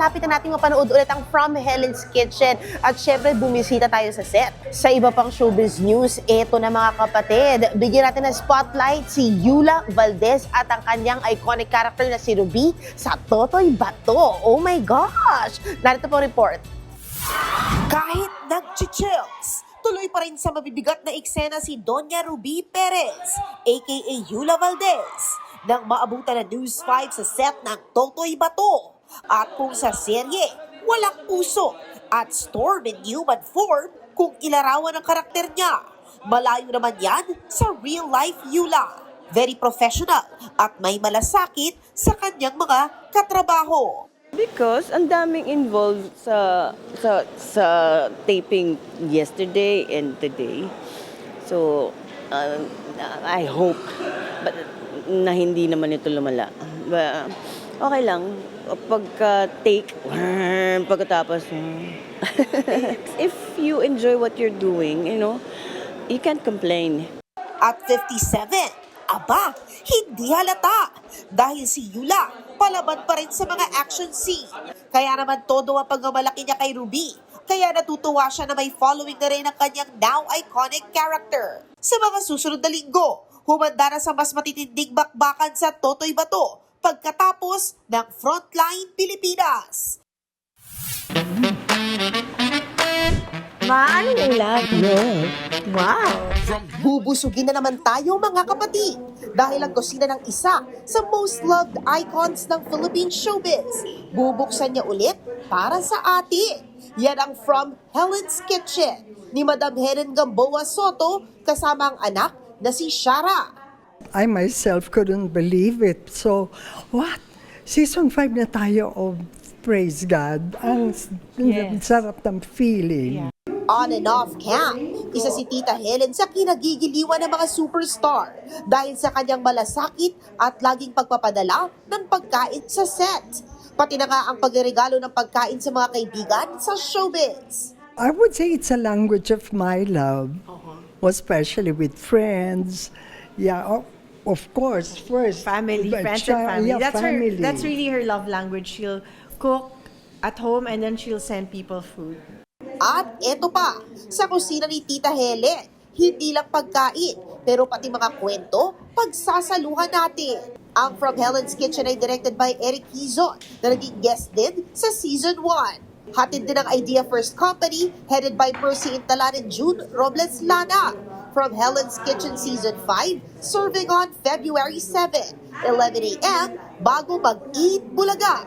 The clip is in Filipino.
malapit na nating mapanood ulit ang From Helen's Kitchen. At syempre, bumisita tayo sa set. Sa iba pang showbiz news, eto na mga kapatid. Bigyan natin ng spotlight si Yula Valdez at ang kanyang iconic character na si Ruby sa Totoy Bato. Oh my gosh! Narito po report. Kahit nag-chills, tuloy pa rin sa mabibigat na eksena si Doña Ruby Perez, aka Yula Valdez, nang maabutan ng News 5 sa set ng Totoy Bato. At kung sa serye, walang puso at storm in human form kung ilarawan ang karakter niya. Malayo naman yan sa real-life Yula. Very professional at may malasakit sa kanyang mga katrabaho. Because ang daming involved sa taping yesterday and today. So, I hope na hindi naman ito lumala. But, okay lang. Pagka-take, pagkatapos, if you enjoy what you're doing, you can't complain. At 57, aba, hindi halata. Dahil si Yula, palaban pa rin sa mga action scene. Kaya naman todo ang pagmamalaki niya kay Ruby. Kaya natutuwa siya na may following na rin ang kanyang now iconic character. Sa mga susunod na linggo, humanda na sa mas matitinding bakbakan sa Totoy Bato pagkatapos ng Frontline Pilipinas. Anong ulam? Wow! Bubusugin na naman tayo mga kapatid dahil ang kusina ng isa sa most loved icons ng Philippine showbiz. Bubuksan niya ulit para sa atin. Yan ang From Helen's Kitchen ni Madam Helen Gamboa Soto kasama ang anak na si Shara. I myself couldn't believe it. So, what? Season 5 na tayo of Praise God. Ang sarap ng feeling. On and off cam, isa si Tita Helen sa kinagigiliwan ng mga superstar dahil sa kanyang malasakit at laging pagpapadala ng pagkain sa set. Pati na nga ang pagregalo ng pagkain sa mga kaibigan sa showbiz. I would say it's a language of my love, especially with friends. Yeah, of course, first. Family, but friends and family. Yeah, That's family. that's really her love language. She'll cook at home and then she'll send people food. At eto pa, sa kusina ni Tita Helen, hindi lang pagkain, pero pati mga kwento, pagsasaluhan natin. Ang From Helen's Kitchen ay directed by Eric Quizon na naging guest din sa Season 1. Hatid din ang Idea First Company, headed by Percy Intalan and June Robles Lana. From Helen's Kitchen Season 5, serving on February 7, 11 a.m. bago mag-eat bulaga.